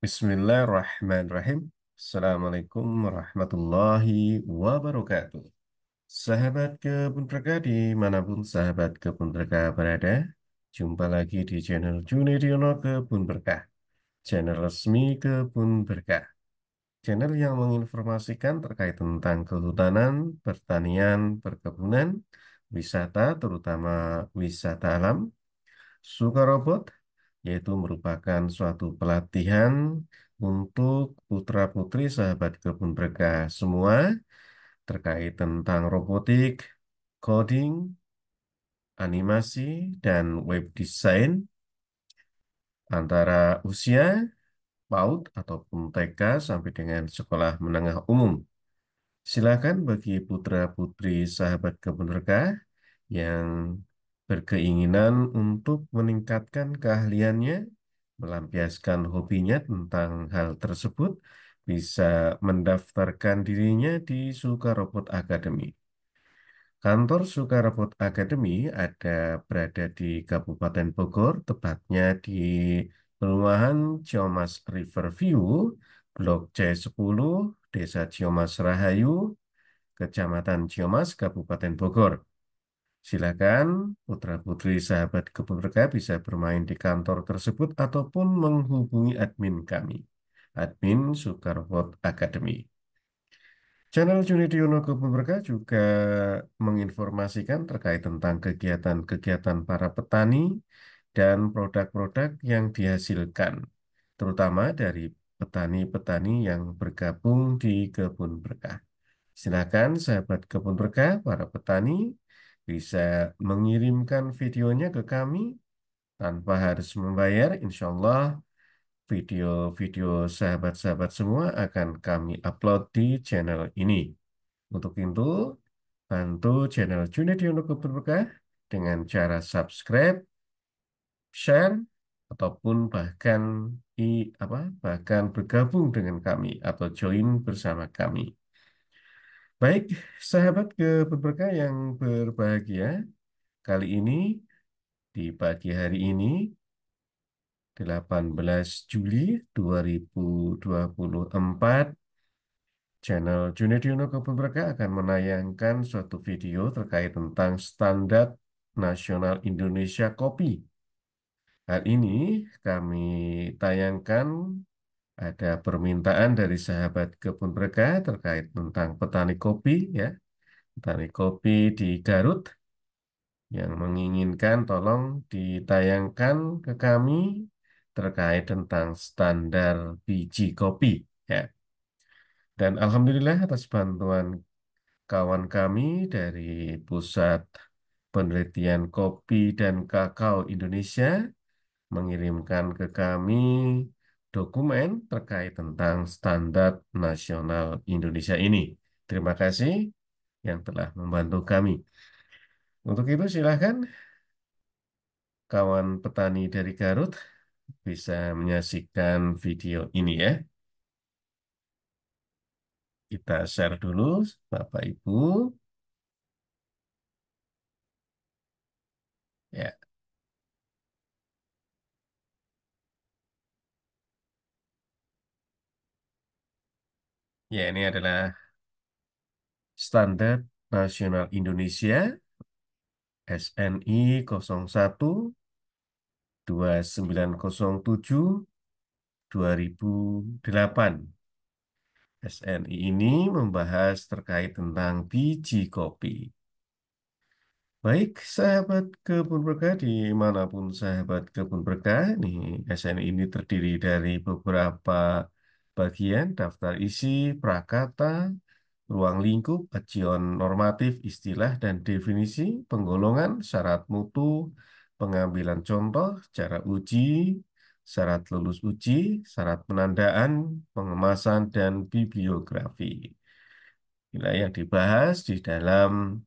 Bismillahirrahmanirrahim. Assalamualaikum warahmatullahi wabarakatuh. Sahabat Kebun Berkah dimanapun sahabat Kebun Berkah berada, jumpa lagi di channel Junediono Kebun Berkah, channel resmi Kebun Berkah, channel yang menginformasikan terkait tentang kehutanan, pertanian, perkebunan, wisata, terutama wisata alam, suka robot, yaitu merupakan suatu pelatihan untuk putra-putri sahabat kebun berkah semua terkait tentang robotik, coding, animasi, dan web design antara usia PAUD ataupun TK sampai dengan sekolah menengah umum. Silakan bagi putra-putri sahabat kebun berkah yang berkeinginan untuk meningkatkan keahliannya, melampiaskan hobinya tentang hal tersebut, bisa mendaftarkan dirinya di Sukarobot Academy. Kantor Sukarobot Academy berada di Kabupaten Bogor, tepatnya di Perumahan Ciamas Riverview, Blok C10, Desa Ciamas Rahayu, Kecamatan Ciamas, Kabupaten Bogor. Silakan putra-putri sahabat kebun berkah bisa bermain di kantor tersebut ataupun menghubungi admin kami, admin Sukarwot Academy. Channel Junidiono Kebun Berkah juga menginformasikan terkait tentang kegiatan-kegiatan para petani dan produk-produk yang dihasilkan, terutama dari petani-petani yang bergabung di Kebun Berkah. Silakan sahabat kebun berkah, para petani bisa mengirimkan videonya ke kami tanpa harus membayar. Insya Allah video-video sahabat-sahabat semua akan kami upload di channel ini. Untuk itu, bantu channel Junedi untuk kebun berkah dengan cara subscribe, share, ataupun bahkan bergabung dengan kami atau join bersama kami. Baik, sahabat keberberkah yang berbahagia, kali ini di pagi hari ini 18 Juli 2024, channel Junediono Keberberkah akan menayangkan suatu video terkait tentang standar nasional Indonesia Kopi. Hal ini kami tayangkan ada permintaan dari sahabat kebun berkah terkait tentang petani kopi ya, petani kopi di Garut yang menginginkan tolong ditayangkan ke kami terkait tentang standar biji kopi ya. Dan alhamdulillah atas bantuan kawan kami dari Pusat Penelitian Kopi dan Kakao Indonesia mengirimkan ke kami dokumen terkait tentang standar nasional Indonesia ini. Terima kasih yang telah membantu kami. Untuk itu silahkan kawan petani dari Garut bisa menyaksikan video ini ya. Kita share dulu, Bapak Ibu. Ya, ya ini adalah Standar Nasional Indonesia SNI 01 2907 2008. SNI ini membahas terkait tentang biji kopi. Baik, sahabat kebun berkah dimanapun sahabat kebun berkah, nih SNI ini terdiri dari beberapa bagian daftar isi, prakata, ruang lingkup, acuan normatif, istilah dan definisi, penggolongan, syarat mutu, pengambilan contoh, cara uji, syarat lulus uji, syarat penandaan, pengemasan, dan bibliografi. Inilah yang dibahas di dalam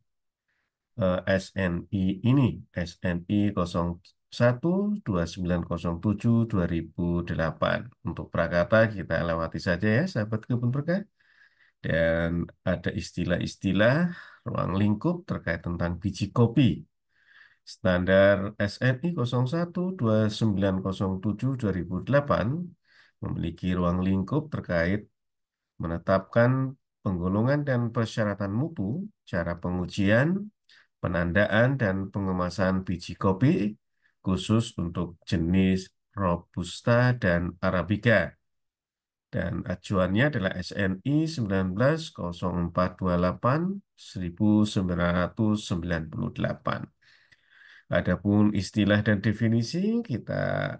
SNI ini, SNI 01 2907 2008. Untuk prakata kita lewati saja ya, sahabat kebun berkah. Dan ada istilah-istilah ruang lingkup terkait tentang biji kopi. Standar SNI 01 2907 2008 memiliki ruang lingkup terkait menetapkan penggolongan dan persyaratan mutu, cara pengujian, penandaan, dan pengemasan biji kopi khusus untuk jenis Robusta dan Arabica. Dan acuannya adalah SNI 190428 1998. Adapun istilah dan definisi kita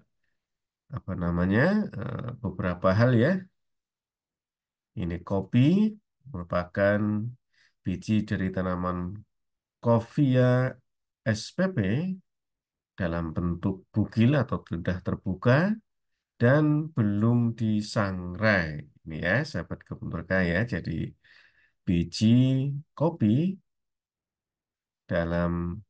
apa namanya beberapa hal ya. Ini kopi merupakan biji dari tanaman Coffea spp dalam bentuk bugil atau lidah terbuka dan belum disangrai. Ini ya, sahabat kebun berkah ya. Jadi biji kopi dalam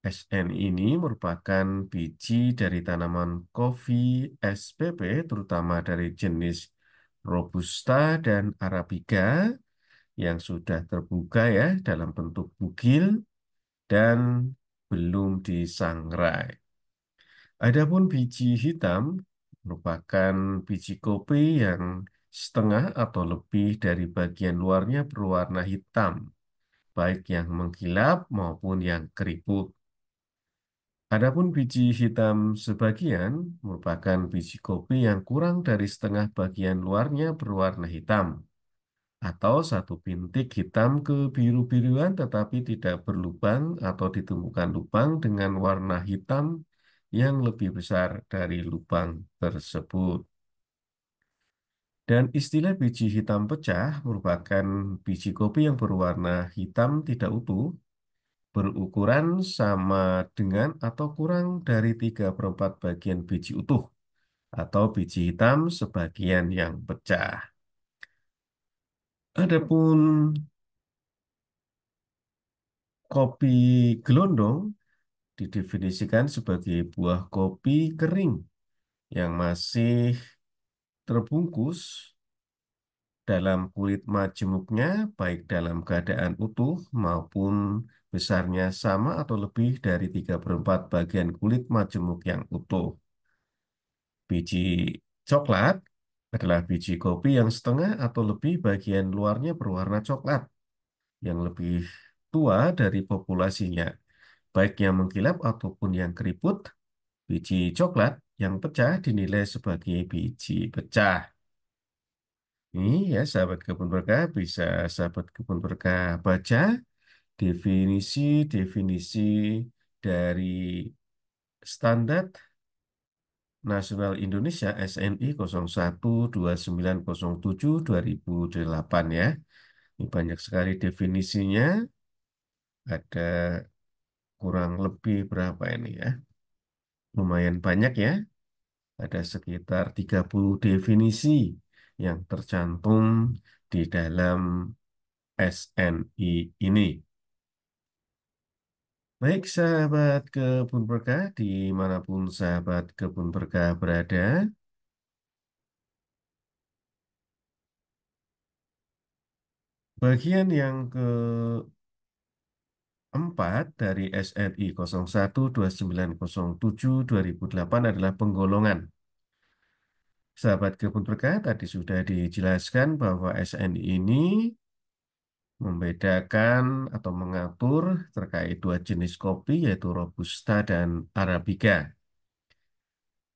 SN ini merupakan biji dari tanaman Coffea spp, terutama dari jenis Robusta dan Arabica yang sudah terbuka ya dalam bentuk bugil dan belum disangrai. Adapun biji hitam merupakan biji kopi yang setengah atau lebih dari bagian luarnya berwarna hitam, baik yang mengkilap maupun yang keriput. Adapun biji hitam sebagian merupakan biji kopi yang kurang dari setengah bagian luarnya berwarna hitam, atau satu bintik hitam kebiru-biruan tetapi tidak berlubang atau ditemukan lubang dengan warna hitam yang lebih besar dari lubang tersebut. Dan istilah biji hitam pecah merupakan biji kopi yang berwarna hitam tidak utuh, berukuran sama dengan atau kurang dari 3/4 bagian biji utuh, atau biji hitam sebagian yang pecah. Adapun kopi gelondong didefinisikan sebagai buah kopi kering yang masih terbungkus dalam kulit majemuknya, baik dalam keadaan utuh maupun besarnya sama atau lebih dari 3/4 bagian kulit majemuk yang utuh. Biji coklat adalah biji kopi yang setengah atau lebih bagian luarnya berwarna coklat, yang lebih tua dari populasinya, baik yang mengkilap ataupun yang keriput. Biji coklat yang pecah dinilai sebagai biji pecah. Ini ya sahabat kebun berkah, bisa sahabat kebun berkah baca definisi-definisi dari Standar Nasional Indonesia SNI 012907 2008 ya. Ini banyak sekali definisinya, ada kurang lebih berapa ini ya? Lumayan banyak ya. Ada sekitar 30 definisi yang tercantum di dalam SNI ini. Baik sahabat kebun berkah, dimanapun sahabat kebun berkah berada, bagian yang keempat dari SNI 012907 2008 adalah penggolongan. Sahabat kebun berkah, tadi sudah dijelaskan bahwa SNI ini membedakan atau mengatur terkait dua jenis kopi yaitu Robusta dan Arabica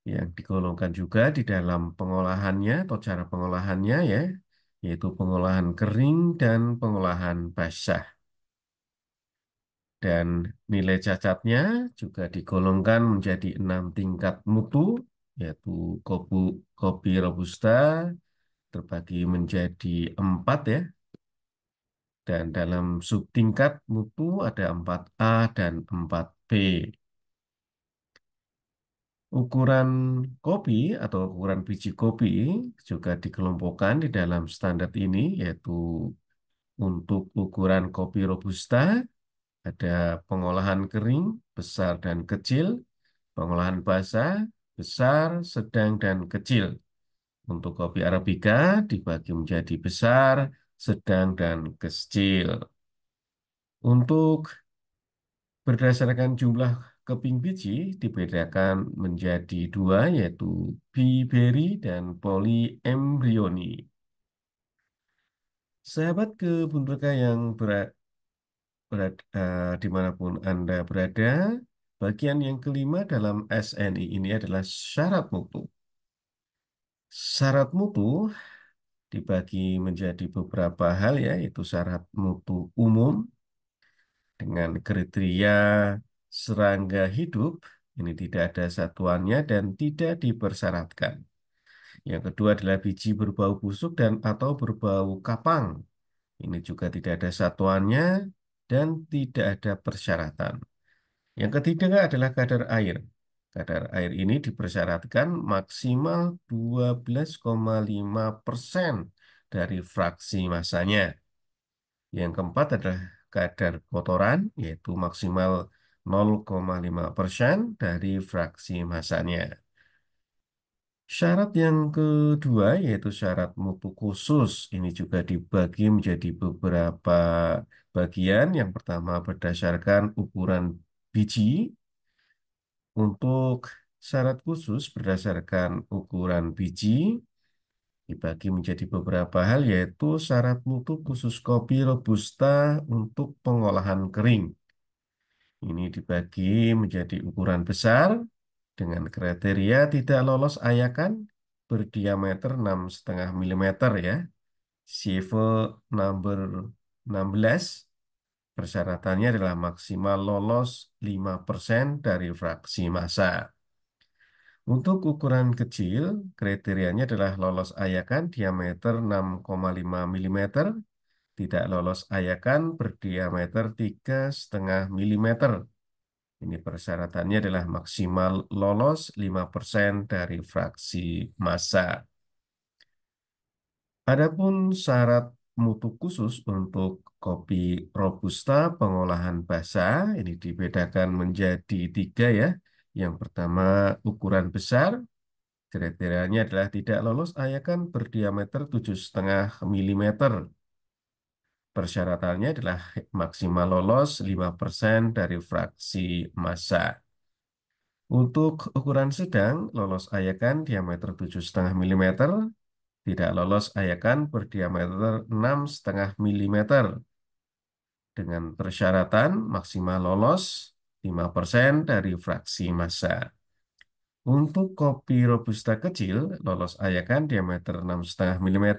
yang digolongkan juga di dalam pengolahannya atau cara pengolahannya ya, yaitu pengolahan kering dan pengolahan basah. Dan nilai cacatnya juga digolongkan menjadi 6 tingkat mutu, yaitu kopi, kopi Robusta terbagi menjadi 4 ya. Dan dalam subtingkat mutu ada 4A dan 4B. Ukuran kopi atau ukuran biji kopi juga dikelompokkan di dalam standar ini, yaitu untuk ukuran kopi Robusta ada pengolahan kering, besar dan kecil, pengolahan basah, besar, sedang, dan kecil. Untuk kopi Arabica dibagi menjadi besar, sedang, dan kecil. Untuk berdasarkan jumlah keping biji dibedakan menjadi dua, yaitu biberi dan poliembrioni. Sahabat kebun berkah yang dimanapun Anda berada, bagian yang kelima dalam SNI ini adalah syarat mutu. Syarat mutu dibagi menjadi beberapa hal, ya, yaitu syarat mutu umum dengan kriteria serangga hidup, ini tidak ada satuannya dan tidak dipersyaratkan. Yang kedua adalah biji berbau busuk dan atau berbau kapang. Ini juga tidak ada satuannya dan tidak ada persyaratan. Yang ketiga adalah kadar air. Kadar air ini dipersyaratkan maksimal 12,5% dari fraksi massanya. Yang keempat adalah kadar kotoran, yaitu maksimal 0,5% dari fraksi massanya. Syarat yang kedua yaitu syarat mutu khusus. Ini juga dibagi menjadi beberapa bagian. Yang pertama berdasarkan ukuran biji. Untuk syarat khusus berdasarkan ukuran biji dibagi menjadi beberapa hal, yaitu syarat mutu khusus kopi Robusta untuk pengolahan kering. Ini dibagi menjadi ukuran besar dengan kriteria tidak lolos ayakan, berdiameter 6,5 mm, ya. Sieve number 16. Persyaratannya adalah maksimal lolos 5% dari fraksi massa. Untuk ukuran kecil, kriterianya adalah lolos ayakan diameter 6,5 mm, tidak lolos ayakan berdiameter 3,5 mm. Ini persyaratannya adalah maksimal lolos 5% dari fraksi massa. Adapun syarat mutu khusus untuk kopi Robusta pengolahan basah, ini dibedakan menjadi tiga, ya. Yang pertama ukuran besar, kriterianya adalah tidak lolos ayakan berdiameter 7,5 mm. Persyaratannya adalah maksimal lolos 5% dari fraksi massa. Untuk ukuran sedang, lolos ayakan diameter 7,5 mm, tidak lolos ayakan berdiameter 6,5 mm, dengan persyaratan maksimal lolos 5% dari fraksi massa. Untuk kopi Robusta kecil, lolos ayakan diameter 6,5 mm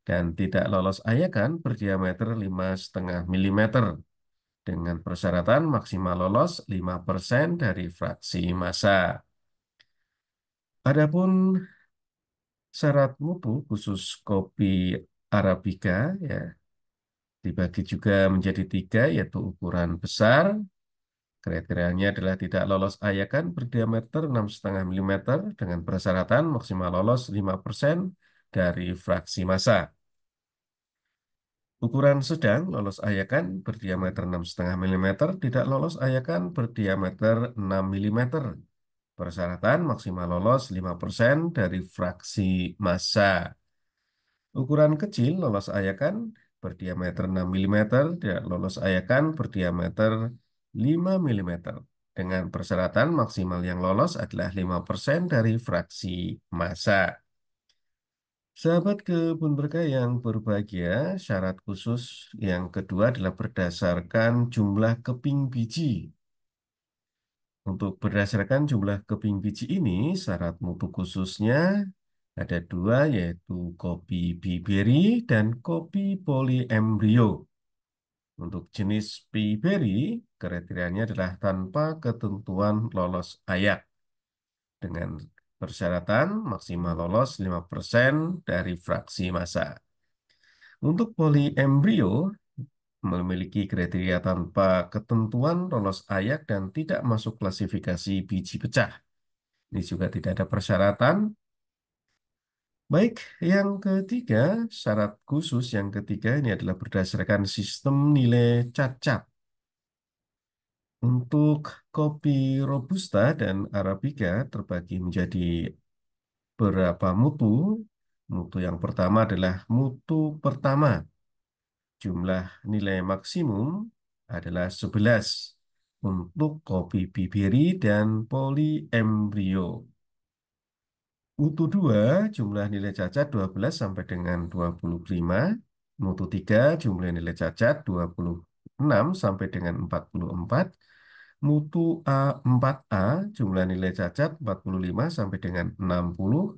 dan tidak lolos ayakan berdiameter 5,5 mm, dengan persyaratan maksimal lolos 5% dari fraksi massa. Adapun syarat mutu khusus kopi Arabica, ya, dibagi juga menjadi tiga, yaitu ukuran besar. Kriterianya adalah tidak lolos ayakan berdiameter 6,5 mm dengan persyaratan maksimal lolos 5% dari fraksi massa. Ukuran sedang lolos ayakan berdiameter 6,5 mm, tidak lolos ayakan berdiameter 6 mm. Persyaratan maksimal lolos 5% dari fraksi massa. Ukuran kecil lolos ayakan berdiameter 6 mm, tidak lolos ayakan berdiameter 5 mm. Dengan persyaratan maksimal yang lolos adalah 5% dari fraksi massa. Sahabat kebun berkah yang berbahagia, syarat khusus yang kedua adalah berdasarkan jumlah keping biji. Untuk berdasarkan jumlah keping biji ini, syarat mutu khususnya ada dua, yaitu kopi biberi dan kopi poliembrio. Untuk jenis biberi, kriterianya adalah tanpa ketentuan lolos ayak, dengan persyaratan maksimal lolos 5% dari fraksi massa. Untuk poliembrio, memiliki kriteria tanpa ketentuan lolos ayak dan tidak masuk klasifikasi biji pecah. Ini juga tidak ada persyaratan. Baik, yang ketiga, syarat khusus yang ketiga ini adalah berdasarkan sistem nilai cacat. Untuk kopi Robusta dan Arabica terbagi menjadi beberapa mutu. Mutu yang pertama adalah mutu pertama. Jumlah nilai maksimum adalah 11. untuk kopi biberi dan poliembrio. Mutu 2 jumlah nilai cacat 12 sampai dengan 25. Mutu 3 jumlah nilai cacat 26 sampai dengan 44. Mutu A4A jumlah nilai cacat 45 sampai dengan 60.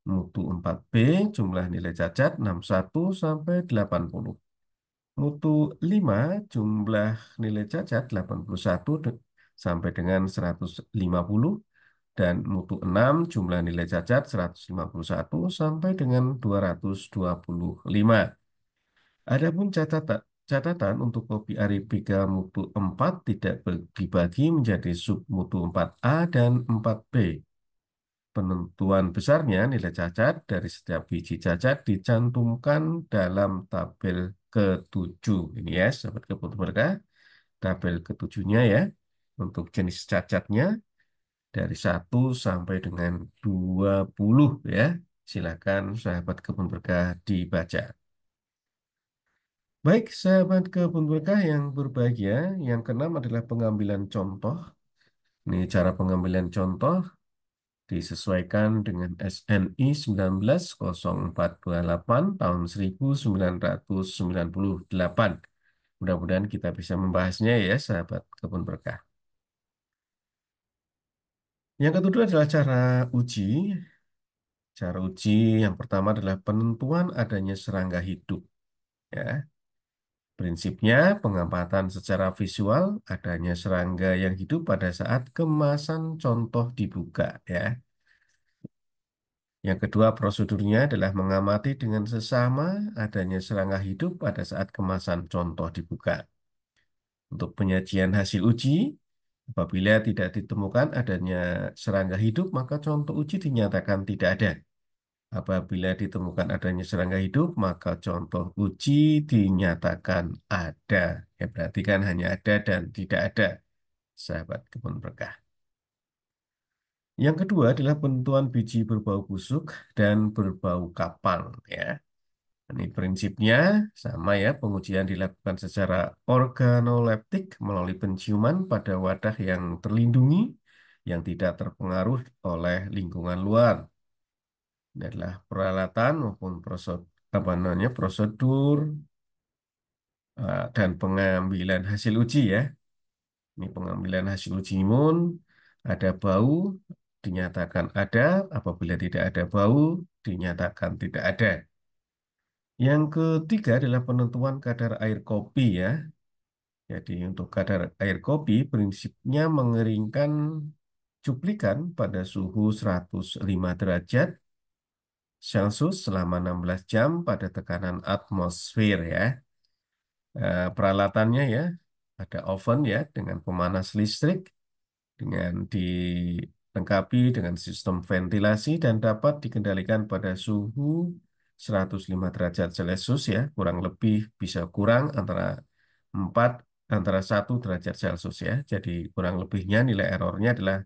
Mutu 4B jumlah nilai cacat 61 sampai 80. Mutu 5 jumlah nilai cacat 81 sampai dengan 150 dan mutu 6 jumlah nilai cacat 151 sampai dengan 225. Adapun catatan untuk kopi Arabica mutu 4 tidak dibagi menjadi sub mutu 4A dan 4B. Penentuan besarnya nilai cacat dari setiap biji cacat dicantumkan dalam tabel ketujuh. Ini ya, sahabat kebun berkah. Tabel ketujuhnya ya, untuk jenis cacatnya dari 1 sampai dengan 20 ya. Silakan sahabat kebun berkah dibaca. Baik, sahabat kebun berkah yang berbahagia, yang keenam adalah pengambilan contoh. Ini cara pengambilan contoh disesuaikan dengan SNI 190428 tahun 1998. Mudah-mudahan kita bisa membahasnya ya, sahabat kebun berkah. Yang kedua adalah cara uji. Cara uji yang pertama adalah penentuan adanya serangga hidup. Ya, prinsipnya pengamatan secara visual adanya serangga yang hidup pada saat kemasan contoh dibuka. Ya. Yang kedua, prosedurnya adalah mengamati dengan sesama adanya serangga hidup pada saat kemasan contoh dibuka. Untuk penyajian hasil uji, apabila tidak ditemukan adanya serangga hidup, maka contoh uji dinyatakan tidak ada. Apabila ditemukan adanya serangga hidup, maka contoh uji dinyatakan ada. Ya, berarti kan hanya ada dan tidak ada, sahabat kebun berkah. Yang kedua adalah penentuan biji berbau busuk dan berbau kapang. Ya. Ini prinsipnya sama ya, pengujian dilakukan secara organoleptik melalui penciuman pada wadah yang terlindungi yang tidak terpengaruh oleh lingkungan luar. Ini adalah peralatan maupun prosedur dan pengambilan hasil uji ya. Ini pengambilan hasil uji imun, ada bau, dinyatakan ada, apabila tidak ada bau, dinyatakan tidak ada. Yang ketiga adalah penentuan kadar air kopi ya. Jadi untuk kadar air kopi prinsipnya mengeringkan cuplikan pada suhu 105 derajat Celcius selama 16 jam pada tekanan atmosfer ya. Peralatannya ya ada oven ya dengan pemanas listrik dengan dilengkapi dengan sistem ventilasi dan dapat dikendalikan pada suhu 105 derajat Celcius ya, kurang lebih bisa kurang antara 4 antara 1 derajat Celcius ya. Jadi kurang lebihnya nilai errornya adalah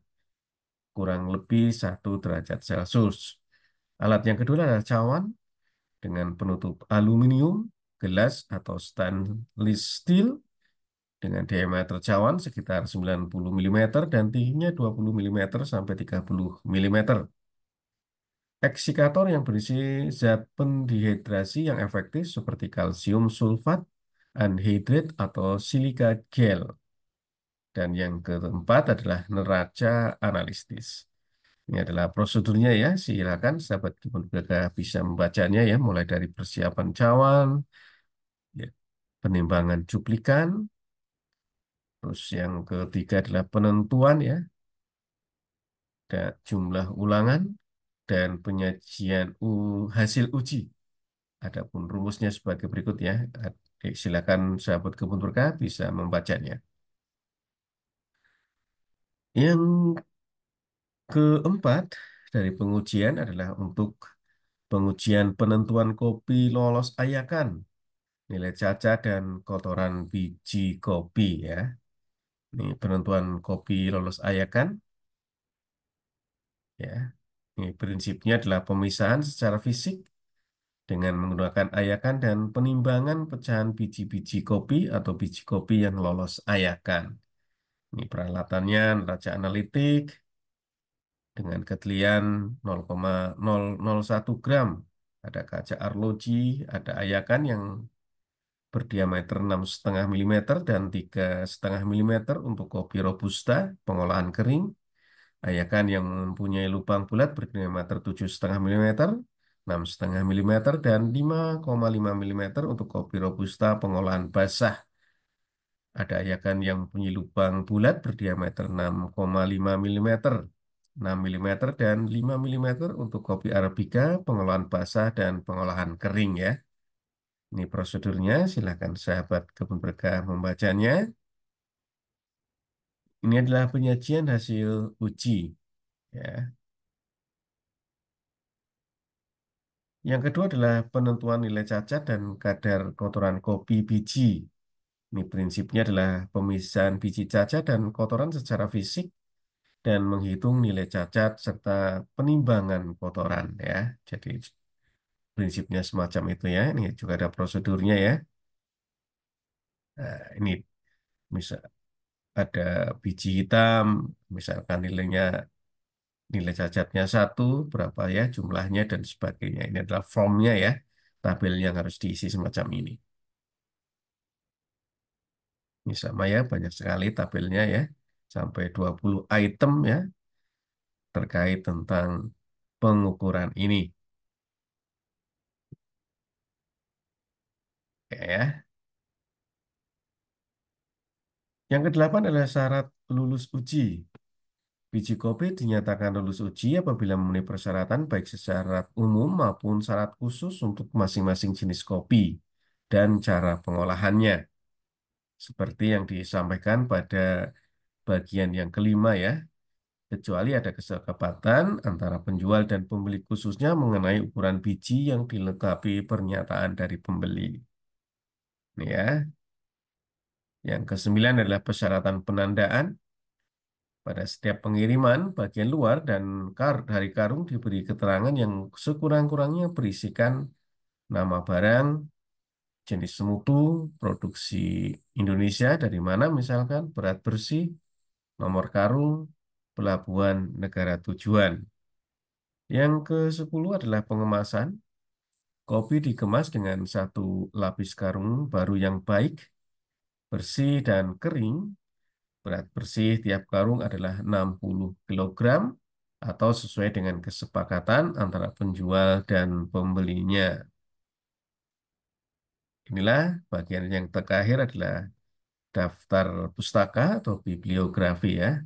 kurang lebih 1 derajat Celcius. Alat yang kedua adalah cawan dengan penutup aluminium, gelas atau stainless steel dengan diameter cawan sekitar 90 mm dan tingginya 20 mm sampai 30 mm. Eksikator yang berisi zat pendehidrasi yang efektif seperti kalsium sulfat, anhidrat atau silika gel. Dan yang keempat adalah neraca analisis. Ini adalah prosedurnya ya. Silakan sahabat kebun berkah bisa membacanya ya, mulai dari persiapan cawan, ya, penimbangan cuplikan, terus yang ketiga adalah penentuan ya, jumlah ulangan dan penyajian hasil uji. Adapun rumusnya sebagai berikut ya. Silakan sahabat kebun berkah bisa membacanya. Yang keempat dari pengujian adalah untuk pengujian penentuan kopi lolos ayakan, nilai cacat dan kotoran biji kopi ya. Ini penentuan kopi lolos ayakan ya. Ini prinsipnya adalah pemisahan secara fisik dengan menggunakan ayakan dan penimbangan pecahan biji-biji kopi atau biji kopi yang lolos ayakan. Ini peralatannya neraca analitik dengan ketelian 0,001 gram. Ada kaca arloji, ada ayakan yang berdiameter 6,5 mm dan 3,5 mm untuk kopi robusta pengolahan kering. Ayakan yang mempunyai lubang bulat berdiameter 7,5 mm, 6,5 mm dan 5,5 mm untuk kopi robusta pengolahan basah. Ada ayakan yang mempunyai lubang bulat berdiameter 6,5 mm, 6 mm dan 5 mm untuk kopi Arabica pengolahan basah dan pengolahan kering ya. Ini prosedurnya, silakan sahabat kebun berkah membacanya. Ini adalah penyajian hasil uji ya. Yang kedua adalah penentuan nilai cacat dan kadar kotoran kopi biji. Ini prinsipnya adalah pemisahan biji cacat dan kotoran secara fisik dan menghitung nilai cacat serta penimbangan kotoran ya. Jadi prinsipnya semacam itu ya. Ini juga ada prosedurnya ya. Nah, ini misal ada biji hitam, misalkan nilai cacatnya satu, berapa ya jumlahnya dan sebagainya. Ini adalah formnya ya, tabel yang harus diisi semacam ini. Ini sama ya, banyak sekali tabelnya ya, sampai 20 item ya terkait tentang pengukuran ini. Oke, ya. Yang kedelapan adalah syarat lulus uji. Biji kopi dinyatakan lulus uji apabila memenuhi persyaratan baik secara umum maupun syarat khusus untuk masing-masing jenis kopi dan cara pengolahannya. Seperti yang disampaikan pada bagian yang kelima ya, kecuali ada kesepakatan antara penjual dan pembeli khususnya mengenai ukuran biji yang dilengkapi pernyataan dari pembeli. Ini ya. Yang kesembilan adalah persyaratan penandaan. Pada setiap pengiriman, bagian luar dan dari karung diberi keterangan yang sekurang-kurangnya berisikan nama barang, jenis mutu, produksi Indonesia dari mana misalkan, berat bersih, nomor karung, pelabuhan negara tujuan. Yang ke-10 adalah pengemasan. Kopi dikemas dengan satu lapis karung baru yang baik, bersih dan kering. Berat bersih tiap karung adalah 60 kilogram atau sesuai dengan kesepakatan antara penjual dan pembelinya. Inilah bagian yang terakhir adalah daftar pustaka atau bibliografi ya.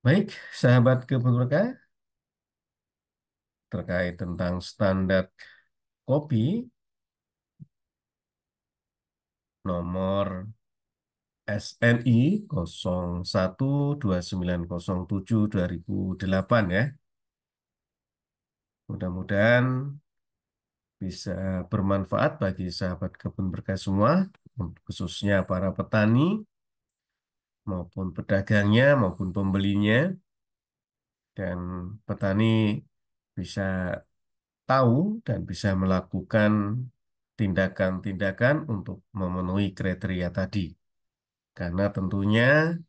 Baik, sahabat kebun berkah, terkait tentang standar kopi nomor SNI 012907/2008 ya. Mudah-mudahan bisa bermanfaat bagi sahabat kebun berkah semua, khususnya para petani maupun pedagangnya maupun pembelinya, dan petani bisa tahu dan bisa melakukan tindakan-tindakan untuk memenuhi kriteria tadi. Karena tentunya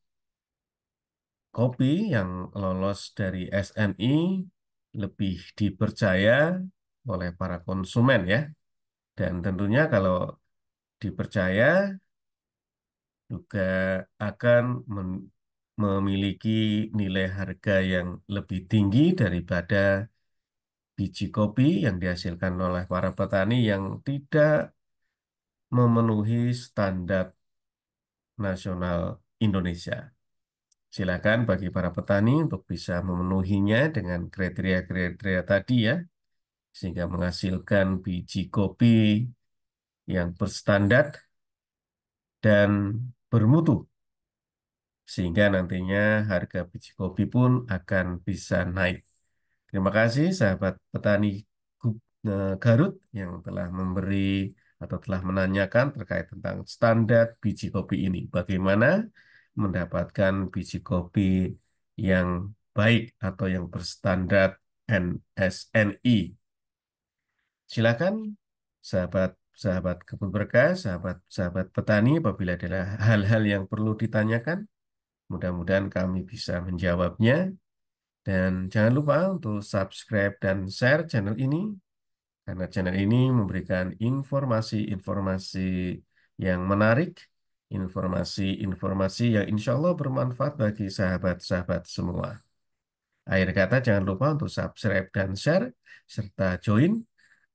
kopi yang lolos dari SNI lebih dipercaya oleh para konsumen ya. Dan tentunya kalau dipercaya juga akan memiliki nilai harga yang lebih tinggi daripada biji kopi yang dihasilkan oleh para petani yang tidak memenuhi standar nasional Indonesia. Silakan bagi para petani untuk bisa memenuhinya dengan kriteria-kriteria tadi ya, sehingga menghasilkan biji kopi yang berstandar dan bermutu, sehingga nantinya harga biji kopi pun akan bisa naik. Terima kasih sahabat petani Garut yang telah memberi atau telah menanyakan terkait tentang standar biji kopi ini. Bagaimana mendapatkan biji kopi yang baik atau yang berstandar NSNI. Silakan sahabat sahabat kebun berkah, sahabat-sahabat petani, apabila ada hal-hal yang perlu ditanyakan, mudah-mudahan kami bisa menjawabnya. Dan jangan lupa untuk subscribe dan share channel ini, karena channel ini memberikan informasi-informasi yang menarik, informasi-informasi yang insya Allah bermanfaat bagi sahabat-sahabat semua. Akhir kata, jangan lupa untuk subscribe dan share, serta join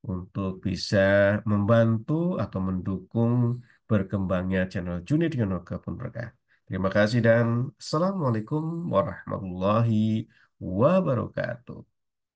untuk bisa membantu atau mendukung berkembangnya channel Juni dengan Kebun Berkah. Terima kasih dan Assalamualaikum warahmatullahi wabarakatuh.